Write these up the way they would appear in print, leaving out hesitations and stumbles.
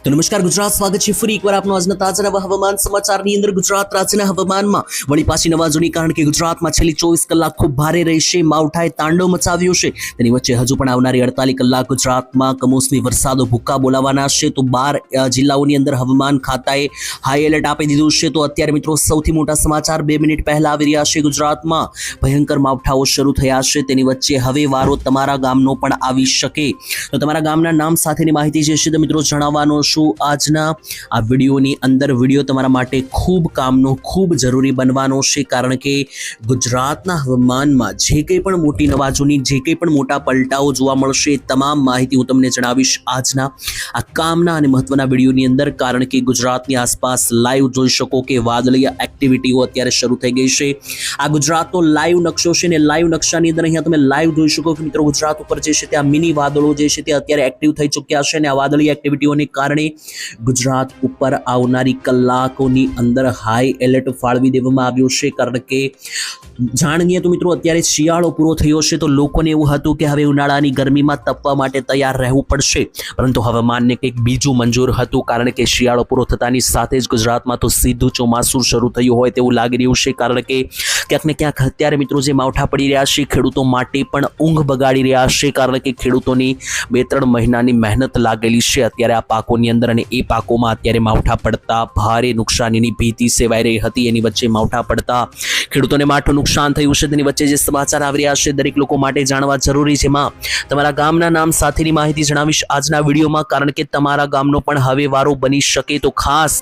તો નમસ્કાર ગુજરાત, સ્વાગત છે ફરી એકવાર આપનો આજના તાજા નવા હવામાન સમાચારની અંદર। ગુજરાત રાજ્યના હવામાનમાં વળી પાછી નવાજોની, કારણ કે ગુજરાતમાં છેલ્લી 24 કલાક ખૂબ ભારે રહેશે। માવઠાએ તાંડવ મચાવ્યો છે, તેની વચ્ચે હજુ પણ આવનારી 48 કલાક ગુજરાતમાં કમોસમી વરસાદો ભૂક્કા બોલાવાના છે। તો 12 જિલ્લાઓની અંદર હવામાન ખાતાએ હાઈ એલર્ટ આપી દીધું છે। તો અત્યારે મિત્રો સૌથી મોટા સમાચાર 2 મિનિટ પહેલા આવી રહ્યા છે। ગુજરાતમાં ભયંકર માવઠાઓ શરૂ થયા છે, તેની વચ્ચે હવે વારો તમારા ગામનો પણ આવી શકે। તો તમારા ગામના નામ સાથેની માહિતી જે છે તે મિત્રો જણાવવાનો આજના આ વિડીયોની અંદર। વિડીયો તમારા માટે ખૂબ કામનો, ખૂબ જરૂરી બનવાનો છે, કારણ કે ગુજરાતના હવામાનમાં જે કંઈ પણ મોટી નવાજોની, જે કંઈ પણ મોટા પલટાઓ જોવા મળશે, તમામ માહિતી હું તમને જણાવીશ આજના આ કામના અને મહત્વના વિડીયોની અંદર। કારણ કે ગુજરાતની આસપાસ લાઈવ જોઈ શકો કે વાદળીય એક્ટિવિટીઓ અત્યારે શરૂ થઈ ગઈ છે। આ ગુજરાતનો લાઈવ નકશો છે ને લાઈવ નકશાની અંદર અહીંયા તમે લાઈવ જોઈ શકો કે મિત્રો ગુજરાત ઉપર જે છે ત્યાં મિની વાદળો જે છે તે અત્યારે એક્ટિવ થઈ ચૂક્યા છે, અને આ વાદળીય એક્ટિવિટીઓને કારણે ગુજરાત ઉપર આવનારી કલાકોની અંદર હાઈ એલર્ટ ફાળવી દેવામાં આવ્યો છે। કારણ કે જાણીએ તો મિત્રો અત્યારે શિયાળો પૂરો થયો છે, તો લોકોને એવું હતું કે હવે ઉનાળાની ગરમીમાં તપવા માટે તૈયાર રહેવું પડશે, પરંતુ હવામાનને કંઈક બીજું મંજૂર હતું। કારણ કે શિયાળો પૂરો થતાની સાથે જ ગુજરાતમાં તો સીધું ચોમાસું શરૂ થયું હોય તેવું લાગી રહ્યું છે। કારણ કે ક્યાંક ને ક્યાંક અત્યારે મિત્રો જે માવઠા પડી રહ્યા છે, ખેડૂતો માટે પણ ઊંઘ બગાડી રહ્યા છે। કારણ કે ખેડૂતોની 2-3 મહિનાની મહેનત લાગેલી છે અત્યારે આ પાકોની અંદર, અને એ પાકોમાં અત્યારે માવઠા પડતા ભારે નુકસાનીની ભીતિ સેવાઈ રહી હતી। એની વચ્ચે માવઠા પડતા ખેડૂતોને માઠું નુકસાન થયું છે, તેની વચ્ચે જે સમાચાર આવી રહ્યા છે દરેક લોકો માટે જાણવા જરૂરી છે। જેમાં તમારા ગામના નામ સાથેની માહિતી જણાવીશ આજના વિડીયોમાં, કારણ કે તમારા ગામનો પણ હવે વારો બની શકે। તો ખાસ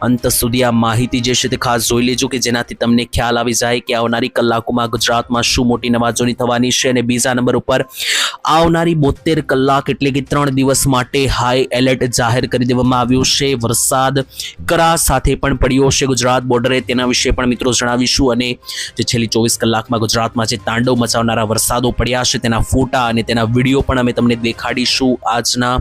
અંત સુધી આ માહિતી જે છે તે ખાસ જોઈ લેજો, કે જેનાથી તમને ખ્યાલ આવી જાય કે આવનારી કલાકોમાં ગુજરાતમાં શું મોટી નવાજોની થવાની છે। અને બીજા નંબર ઉપર આવનારી 72 કલાક એટલે કે 3 દિવસ માટે હાઈ એલર્ટ જાહેર કરી દેવામાં આવ્યું છે। વરસાદ કરા સાથે પણ પડ્યો છે ગુજરાત બોર્ડરે, તેના વિશે પણ મિત્રો જણાવીશું। અને જે છેલ્લી 24 કલાકમાં ગુજરાતમાં જે તાંડવ મચાવનારા વરસાદો પડ્યા છે તેના ફોટા અને તેના વિડીયો પણ અમે તમને દેખાડીશું આજના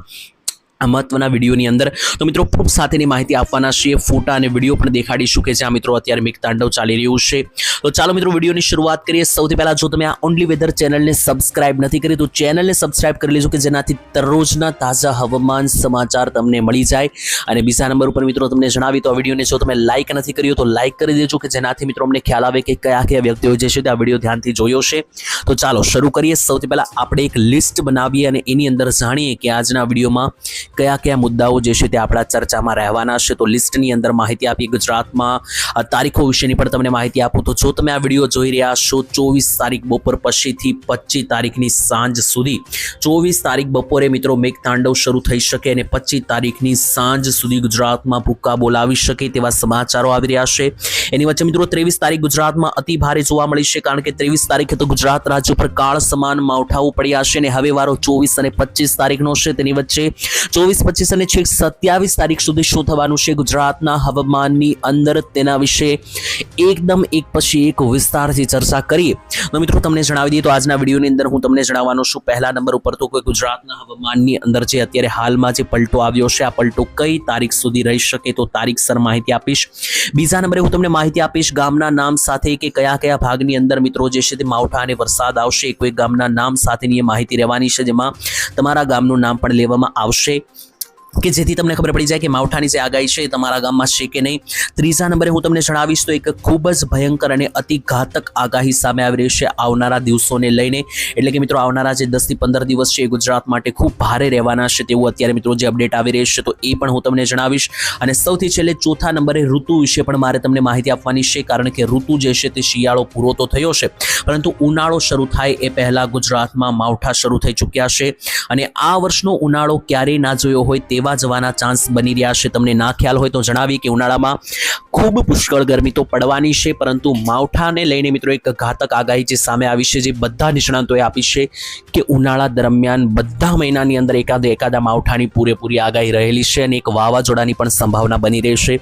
આ મહત્વના વિડીયોની અંદર। તો મિત્રો ખૂબ સાથેની માહિતી આપવાના છીએ, ફોટા અને વિડીયો પણ દેખાડીશું કે જ્યાં મિત્રો અત્યારે મેઘતાંડવ ચાલી રહ્યું છે। તો ચાલો મિત્રો વિડીયોની શરૂઆત કરીએ। સૌથી પહેલા જો તમે આ ઓનલી વેધર ચેનલને સબસ્ક્રાઇબ નથી કરી તો ચેનલને સબસ્ક્રાઇબ કરી લેજો, કે જેનાથી દરરોજના તાજા હવામાન સમાચાર તમને મળી જાય। અને બીજા નંબર ઉપર મિત્રો તમને જણાવી તો આ વિડીયોને જો તમે લાઇક નથી કર્યો તો લાઇક કરી દેજો, કે જેનાથી મિત્રો અમને ખ્યાલ આવે કે કયા કયા વ્યક્તિઓ જે છે તે આ વિડીયો ધ્યાનથી જોયો છે। તો ચાલો શરૂ કરીએ। સૌથી પહેલા આપણે એક લિસ્ટ બનાવીએ અને એની અંદર જાણીએ કે આજના વિડીયોમાં કયા કયા મુદ્દાઓ જે છે તે આપણા ચર્ચામાં રહેવાના છે। તો લિસ્ટની અંદર માહિતી આપી, ગુજરાતમાં તારીખો વિશેની પણ તમને માહિતી આપું તો જો તમે આ વિડીયો જોઈ રહ્યા છો 24 તારીખ બપોર પછીથી 25 તારીખની સાંજ સુધી, 24 તારીખ બપોરે મિત્રો મેઘતાંડવ શરૂ થઈ શકે અને 25 તારીખની સાંજ સુધી ગુજરાતમાં ભૂક્કા બોલાવી શકે તેવા સમાચારો આવી રહ્યા છે। એની વચ્ચે મિત્રો 23 તારીખ ગુજરાતમાં અતિ ભારે જોવા મળી છે, કારણ કે 23 તારીખે તો ગુજરાત રાજ્ય પર કાળ સમાન માવઠાઓ પડ્યા છે, અને હવે વારો 24 અને 25 તારીખનો છે। તેની વચ્ચે 24, 25 અને છેક 27 તારીખ સુધી શું થવાનું છે ગુજરાતના હવામાનની અંદર, તેના વિશે એકદમ એક પછી એક વિસ્તારથી ચર્ચા કરીએ। તો મિત્રો તમને જણાવી દઈએ તો આજના વિડીયોની અંદર હું તમને જણાવવાનો છું પહેલા નંબર ઉપર તો કે ગુજરાતના હવામાનની અંદર જે અત્યારે હાલમાં જે પલટો આવ્યો છે, આ પલટો કઈ તારીખ સુધી રહી શકે તો તારીખસર માહિતી આપીશ। બીજા નંબરે હું તમને માહિતી આપીશ ગામના નામ સાથે, કે કયા કયા ભાગની અંદર મિત્રો જે છે તે માવઠા અને વરસાદ આવશે, કોઈ ગામના નામ સાથેની માહિતી રહેવાની છે, જેમાં તમારા ગામનું નામ પણ લેવામાં આવશે, કે જેથી તમને ખબર પડી જાય કે માવઠાની જે આગાહી છે તમારા ગામમાં છે કે નહીં। ત્રીજા નંબરે હું તમને જણાવીશ તો એક ખૂબ જ ભયંકર અને અતિ ઘાતક આગાહી સામે આવી રહી છે આવનારા દિવસોને લઈને, એટલે કે મિત્રો આવનારા જે 10 થી 15 દિવસ છે એ ગુજરાત માટે ખૂબ ભારે રહેવાના છે તેવું અત્યારે મિત્રો જે અપડેટ આવી રહી છે, તો એ પણ હું તમને જણાવીશ। અને સૌથી છેલ્લે ચોથા નંબરે ઋતુ વિશે પણ મારે તમને માહિતી આપવાની છે, કારણ કે ઋતુ જે છે તે શિયાળો પૂરો તો થયો છે, પરંતુ ઉનાળો શરૂ થાય એ પહેલા ગુજરાતમાં માવઠા શરૂ થઈ ચૂક્યા છે, અને આ વર્ષનો ઉનાળો ક્યારેય ના જોયો હોય તેવા જવાના ચાન્સ બની રહ્યા છે। તમને ના ખ્યાલ હોય તો જણાવી કે ઉનાળામાં ખૂબ પુષ્કળ ગરમી તો પડવાની છે, પરંતુ માવઠાને લઈને મિત્રો એક ઘાતક આગાહી જે સામે આવી છે, જે બધા નિષ્ણાંતોએ આપી છે કે ઉનાળા દરમિયાન બધા મહિનાની અંદર એકાદા માવઠાની પૂરેપૂરી આગાહી રહેલી છે, અને એક વાવાઝોડાની પણ સંભાવના બની રહેશે।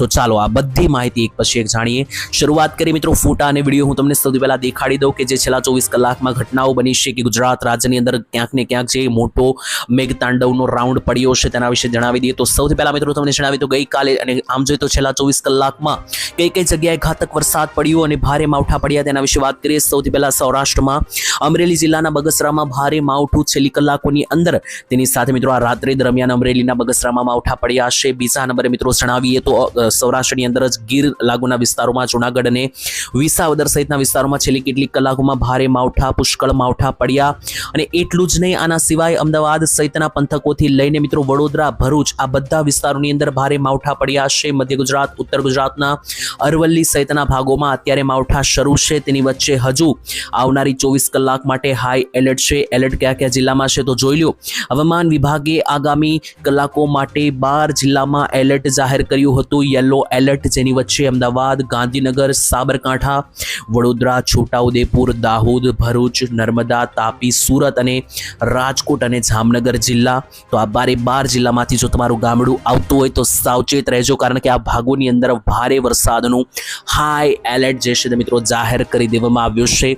તો ચાલો આ બધી માહિતી એક પછી એક જાણીએ। શરૂઆત કરી મિત્રો ફોટા અને વિડીયો હું તમને સૌથી પહેલા દેખાડી દઉં કે જે છેલ્લા 24 કલાકમાં ઘટનાઓ બની છે, કે ગુજરાત રાજ્યની અંદર ક્યાંક ને ક્યાંક જે મોટો મેઘતાંડવનો રાઉન્ડ પડ્યો છે તેના વિશે જણાવી દઈએ તો સૌથી પહેલા મિત્રો તમને જણાવી તો ગઈકાલે અને આમ જોઈએ તો છેલ્લા 24 કલાકમાં કઈ કઈ જગ્યાએ ઘાતક વરસાદ પડ્યો અને ભારે માવઠા પડ્યા તેના વિશે વાત કરીએ. સૌથી પહેલા સૌરાષ્ટ્રમાં અમરેલી જિલ્લાના બગસરામાં ભારે માવઠું છેલ્લી કલાકોની અંદર, તેની સાથે મિત્રો આ રાત્રે દરમિયાન અમરેલીના બગસરામાં માવઠા પડ્યા છે. બીજા નંબરે મિત્રો જણાવીએ તો સૌરાષ્ટ્રની અંદર જ ગીર લાગુના વિસ્તારોમાં જૂનાગઢ અને વિસાવદર સહિતના વિસ્તારોમાં છેલ્લી કેટલીક કલાકોમાં ભારે માવઠા પુષ્કળ માવઠા પડ્યા. અને એટલું જ નહીં, આના સિવાય અમદાવાદ સહિતના પંથકોથી લઈને મિત્રો વડોદરા, ભરૂચ આ બધા વિસ્તારોની અંદર ભારે માવઠા પડ્યા છે. મધ્ય ગુજરાત, ઉત્તર ગુજરાતના અરવલ્લી સહિતના ભાગોમાં અત્યારે માવઠા શરૂ છે. તેની વચ્ચે હજુ આવનારી 24 કલાક માટે હાઈ એલર્ટ છે. એલર્ટ કયા કયા જિલ્લામાં છે તો જોઈ લો. હવામાન વિભાગે આગામી કલાકો માટે 12 જિલ્લામાં એલર્ટ જાહેર કર્યું હતું, યલો એલર્ટ, જેની વચ્ચે અમદાવાદ, ગાંધીનગર, સાબરકાંઠા, વડોદરા, છોટાઉદેપુર, દાહોદ, ભરૂચ, નર્મદા, તાપી, સુરત અને રાજકોટ અને જામનગર જિલ્લા. તો આ 12 જિલ્લામાંથી જો તમારું ગામડું આવતું હોય તો સાવચેત રહેજો, કારણ કે આ ભાગોની અંદર ભારે વરસાદનું હાઈ એલર્ટ જે છે મિત્રો જાહેર કરી દેવામાં આવ્યું છે.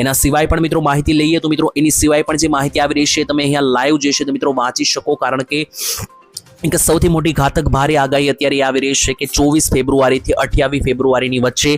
એના સિવાય પણ મિત્રો માહિતી લઈએ તો મિત્રો એની સિવાય પણ જે માહિતી આવી રહી છે તમે અહીંયા લાઈવ જે છે મિત્રો વાંચી શકો, કારણ કે એક સૌથી મોટી ઘાતક ભારે આગાહી અત્યારે આવી રહી છે કે 24 ફેબ્રુઆરીથી 28 ફેબ્રુઆરીની વચ્ચે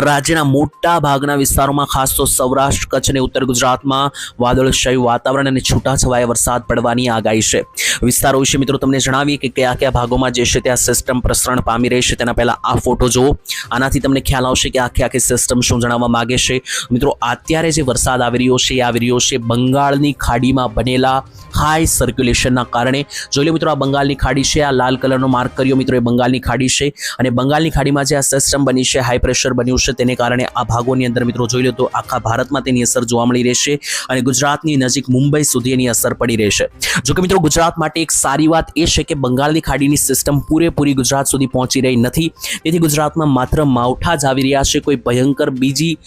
રાજ્યના મોટા ભાગના વિસ્તારોમાં, ખાસ તો સૌરાષ્ટ્ર, કચ્છ અને ઉત્તર ગુજરાતમાં વાદળછાયું વાતાવરણ અને છૂટાછવાયા વરસાદ પડવાની આગાહી છે. વિસ્તારો વિશે મિત્રો તમને જણાવીએ કે કયા કયા ભાગોમાં જે છે ત્યાં સિસ્ટમ પ્રસરણ પામી રહી છે. તેના પહેલા આ ફોટો જુઓ, આનાથી તમને ખ્યાલ આવશે કે આખી સિસ્ટમ શું જણાવવા માંગે છે. મિત્રો અત્યારે જે વરસાદ આવી રહ્યો છે બંગાળની ખાડીમાં બનેલા હાઈ સર્ક્યુલેશનના કારણે. જોઈ લો મિત્રો, આ બંગાળની ખાડી છે, આ લાલ કલરનો માર્ક કર્યો મિત્રો એ બંગાળની ખાડી છે. અને બંગાળની ખાડીમાં જે આ સિસ્ટમ બની છે, હાઈ પ્રેશર બન્યું છે, તેને કારણે આ ભાગોની અંદર મિત્રો જોઈ લો તો આખા ભારતમાં તેની અસર જોવા મળી રહેશે અને ગુજરાતની નજીક મુંબઈ સુધી એની અસર પડી રહેશે. જોકે મિત્રો ગુજરાત માટે એક સારી વાત એ છે કે બંગાળની ખાડીની સિસ્ટમ પૂરેપૂરી ગુજરાત સુધી પહોંચી રહી નથી. તેથી ગુજરાતમાં માત્ર માવઠા જ આવી રહ્યા છે, કોઈ ભયંકર બીજી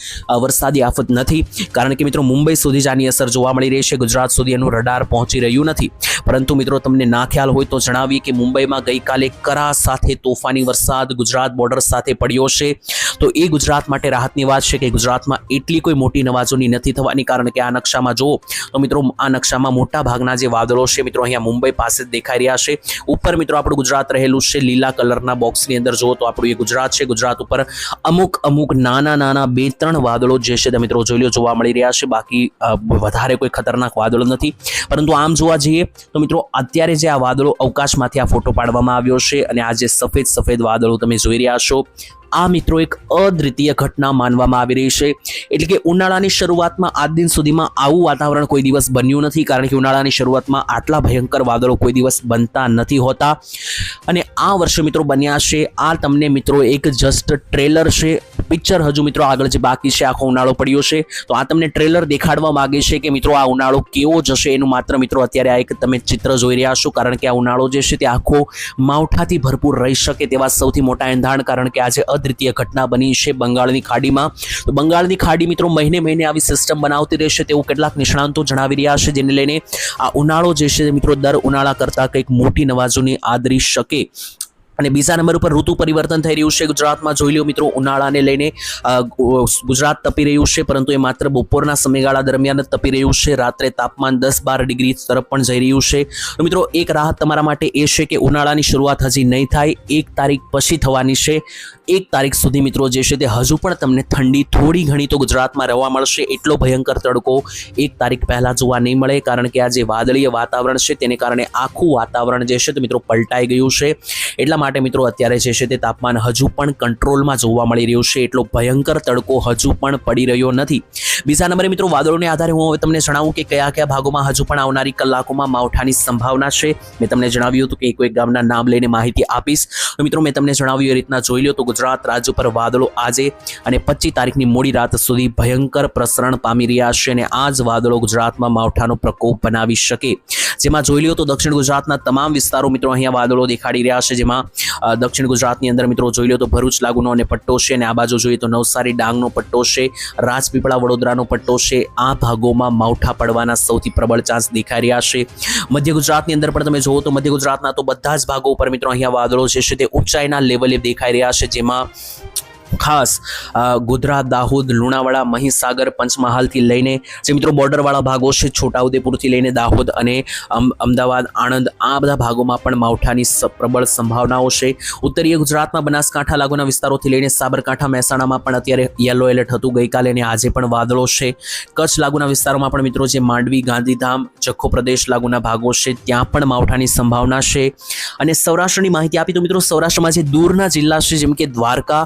વરસાદી આફત નથી, કારણ કે મિત્રો મુંબઈ સુધી જ આની અસર જોવા મળી રહી છે. ગુજરાત સુધી એનું રડાર પહોંચી રહ્યું નથી. પરંતુ મિત્રો તમને ના ખ્યાલ હોય તો જણાવીએ કે મુંબઈમાં ગઈકાલે કરા સાથે તોફાની વરસાદ ગુજરાત બોર્ડર સાથે પડ્યો છે. તો એ ગુજરાત માટે રાહતની વાત છે કે ગુજરાતમાં એટલી કોઈ મોટી નવાજોની નથી થવાની, કારણ કે આ નકશામાં જુઓ તો મિત્રો આ નકશામાં મોટા ભાગના જે વાદળો છે મિત્રો અહીંયા મુંબઈ પાસે જ દેખાઈ રહ્યા છે. ઉપર મિત્રો આપણું ગુજરાત રહેલું છે, લીલા કલરના બોક્સની અંદર જુઓ તો આપણું એ ગુજરાત છે. ગુજરાત ઉપર અમુક નાના 2-3 વાદળો જે છે મિત્રો જોઈ લો જોવા મળી રહ્યા છે. બાકી વધારે કોઈ ખતરનાક વાદળો નથી. પરંતુ આમ જોવા જઈએ તો મિત્રો અત્યારે જે આ વાદળો અવકાશમાંથી આ ફોટો પાડવામાં આવ્યો છે અને આ જે સફેદ વાદળો તમે જોઈ રહ્યા છો, આ મિત્રો એક અદ્વિતીય ઘટના માનવામાં આવી રહી છે. એટલે કે ઉનાળાની શરૂઆતમાં આજ દિન સુધીમાં આવું વાતાવરણ કોઈ દિવસ બન્યું નથી, કારણ કે ઉનાળાની શરૂઆતમાં આટલા ભયંકર વાદળો કોઈ દિવસ બનતા નથી હોતા. અને આ વર્ષે મિત્રો બન્યા છે. આ તમને મિત્રો એક જસ્ટ ટ્રેલર છે, પિક્ચર હજુ મિત્રો આગળ જે બાકી છે, આખો ઉનાળો પડ્યો છે. તો આ તમને ટ્રેલર દેખાડવા માંગે છે કે મિત્રો આ ઉનાળો કેવો જશે, એનું માત્ર મિત્રો અત્યારે આ એક તમે ચિત્ર જોઈ રહ્યા છો, કારણ કે આ ઉનાળો જે છે તે આખો માવઠાથી ભરપૂર રહી શકે તેવા સૌથી મોટા એંધાણ, કારણ કે આજે અદ્વિતીય ઘટના બની છે બંગાળની ખાડીમાં. તો બંગાળની ખાડી મિત્રો મહિને આવી સિસ્ટમ બનાવતી રહેશે તેવું કેટલાક નિષ્ણાંતો જણાવી રહ્યા છે, જેને લઈને આ ઉનાળો જે છે મિત્રો દર ઉનાળા કરતાં કંઈક મોટી નવાજોની આદરી શકે. અને બીજા નંબર ઉપર ઋતુ પરિવર્તન થઈ રહ્યું છે ગુજરાતમાં. જોઈ લો મિત્રો, ઉનાળાને લઈને ગુજરાત તપી રહ્યું છે, પરંતુ એ માત્ર બપોરના સમયગાળા દરમિયાન જ તપી રહ્યું છે. રાત્રે તાપમાન 10-12 ડિગ્રી તરફ પણ જઈ રહ્યું છે. તો મિત્રો એક રાહત તમારા માટે એ છે કે ઉનાળાની શરૂઆત હજી નહીં થાય, 1 તારીખ પછી થવાની છે. 1 તારીખ સુધી મિત્રો જે છે તે હજુ પણ તમને ઠંડી થોડી ઘણી તો ગુજરાતમાં રહેવા મળશે. એટલો ભયંકર તડકો 1 તારીખ પહેલા જોવા નહીં મળે, કારણ કે આ જે વાદળીય વાતાવરણ છે તેને કારણે આખું વાતાવરણ જે છે તે મિત્રો પલટાઈ ગયું છે. એટલા માટે મિત્રો અત્યારે જે છે તે તાપમાન હજુ પણ કંટ્રોલમાં જોવા મળી રહ્યું છે. એટલો ભયંકર તડકો હજુ પણ પડી રહ્યો નથી. બીજા નંબરે મિત્રો વાદળોને આધારે હું હવે તમને જણાવું કે કયા કયા ભાગોમાં હજુ પણ આવનારી કલાકોમાં માવઠાની સંભાવના છે. મેં તમને જણાવ્યું હતું કે એક ગામના નામ લઈને માહિતી આપીશ. તો મિત્રો મેં તમને જણાવ્યું એ રીતના જોઈ લો તો ગુજરાત રાજ્ય પર વાદળો આજે અને 25 તારીખની મોડી રાત સુધી ભયંકર પ્રસરણ પામી રહ્યા છે અને આ જ વાદળો ગુજરાતમાં માવઠાનો પ્રકોપ બનાવી શકે. જેમાં જોઈ લો તો દક્ષિણ ગુજરાતના તમામ વિસ્તારો મિત્રો અહીંયા વાદળો દેખાડી રહ્યા છે. જેમાં દક્ષિણ ગુજરાતની અંદર મિત્રો જોઈ લો તો ભરૂચ લાગુનો અને પટ્ટો છે, અને આ બાજુ જોઈએ તો નવસારી ડાંગનો પટ્ટો છે, રાજપીપળા વડોદરાનો પટ્ટો છે. આ ભાગોમાં માવઠા પડવાના સૌથી પ્રબળ ચાન્સ દેખાઈ રહ્યા છે. મધ્ય ગુજરાતની અંદર પણ તમે જુઓ તો મધ્ય ગુજરાતના તો બધા જ ભાગો ઉપર મિત્રો અહીંયા વાદળો છે તે ઊંચાઈના લેવલે દેખાઈ રહ્યા છે. જેમાં ખાસ ગોધરા, દાહોદ, લુણાવાડા, મહીસાગર, પંચમહાલથી લઈને જે મિત્રો બોર્ડરવાળા ભાગો છે, છોટાઉદેપુરથી લઈને દાહોદ અને અમદાવાદ, આણંદ, આ બધા ભાગોમાં પણ માવઠાની પ્રબળ સંભાવનાઓ છે. ઉત્તરીય ગુજરાતમાં બનાસકાંઠા લાગુના વિસ્તારોથી લઈને સાબરકાંઠા, મહેસાણામાં પણ અત્યારે યલો એલર્ટ હતું ગઈકાલે અને આજે પણ વાદળો છે. કચ્છ લાગુના વિસ્તારોમાં પણ મિત્રો જે માંડવી, ગાંધીધામ, જખો પ્રદેશ લાગુના ભાગો છે ત્યાં પણ માવઠાની સંભાવના છે. અને સૌરાષ્ટ્રની માહિતી આપી તો મિત્રો સૌરાષ્ટ્રમાં જે દૂરના જિલ્લા છે જેમ કે દ્વારકા,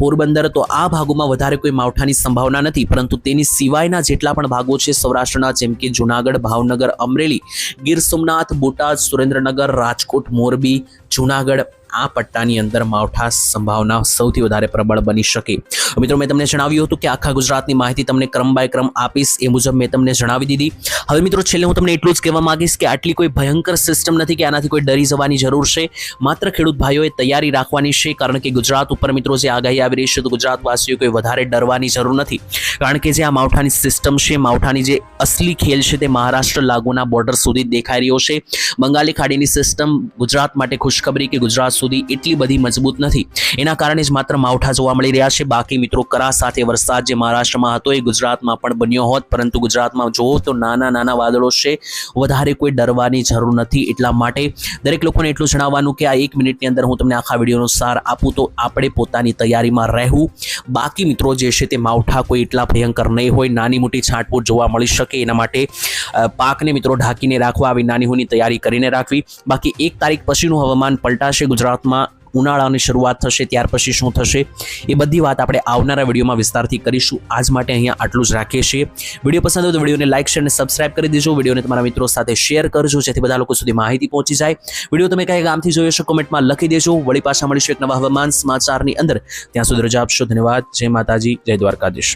પોરબંદર, તો આ ભાગોમાં વધારે કોઈ માવઠાની સંભાવના નથી, પરંતુ તેની સિવાયના જેટલા પણ ભાગો છે સૌરાષ્ટ્રના જેમ કે જુનાગઢ, ભાવનગર, અમરેલી, ગીર સોમનાથ, બોટાદ, સુરેન્દ્રનગર, રાજકોટ, મોરબી, જુનાગઢ, આ પટ્ટાની અંદર માવઠા સંભાવના સૌથી વધારે પ્રબળ બની શકે. મિત્રો મેં તમને જણાવ્યું હતું કે આખા ગુજરાતની માહિતી તમને ક્રમ બાય ક્રમ આપીશ, એ મુજબ મેં તમને જણાવી દીધી. હવે મિત્રો છેલ્લે હું તમને એટલું જ કહેવા માંગીશ કે આટલી કોઈ ભયંકર સિસ્ટમ નથી કે આનાથી કોઈ ડરી જવાની જરૂર છે. માત્ર ખેડૂત ભાઈઓએ તૈયારી રાખવાની છે, કારણ કે ગુજરાત ઉપર મિત્રો જે આગાહી આવી રહી છે તો ગુજરાતવાસીઓ કોઈ વધારે ડરવાની જરૂર નથી, કારણ કે જે આ માવઠાની સિસ્ટમ છે, માવઠાની જે અસલી ખેલ છે તે મહારાષ્ટ્ર લાગુના બોર્ડર સુધી દેખાઈ રહ્યો છે. બંગાળી ખાડીની સિસ્ટમ ગુજરાત માટે ખુશખબરી કે ગુજરાત સુધી એટલી બધી મજબૂત નથી, એના કારણે જ માત્ર માવઠા જોવા મળી રહ્યા છે. બાકી મિત્રો કરા સાથે વરસાદ જે મહારાષ્ટ્રમાં હતો એ ગુજરાતમાં પણ બન્યો હોત, પરંતુ ગુજરાતમાં જોવો તો નાના નાના વાદળો છે, વધારે કોઈ ડરવાની જરૂર નથી. એટલા માટે દરેક લોકોને એટલું જણાવવાનું કે આ 1 મિનિટની અંદર હું તમને આખા વિડીયોનો સાર આપું તો આપણે પોતાની તૈયારીમાં રહેવું. બાકી મિત્રો જે છે તે માવઠા કોઈ એટલા ભયંકર નહીં હોય, નાની મોટી છાંટપૂટ જોવા મળી શકે, એના માટે પાકને મિત્રો ઢાંકીને રાખવા, આવી નાની હોની તૈયારી કરીને રાખવી. બાકી 1 તારીખ પછીનું હવામાન પલટાશે, ગુજરાતમાં ઉનાળાની શરૂઆત થશે, ત્યાર પછી શું થશે એ બધી વાત આપણે આવનારા વિડીયોમાં વિસ્તારથી કરીશું. આજ માટે અહીંયા આટલું જ રાખીએ છીએ. વિડીયો પસંદ હોય તો વિડીયોને લાઇક, શેર અને સબસ્ક્રાઇબ કરી દેજો. વિડીયોને તમારા મિત્રો સાથે શેર કરજો, જેથી બધા લોકો સુધી માહિતી પહોંચી જાય. વિડીયો તમે કયા ગામથી જોયો છો કોમેન્ટમાં લખી દેજો. વળી પાછા મળીશું એક નવા હવામાન સમાચારની અંદર. ત્યાં સુધી રજા આપશો. ધન્યવાદ. જય માતાજી, જય દ્વારકાધીશ.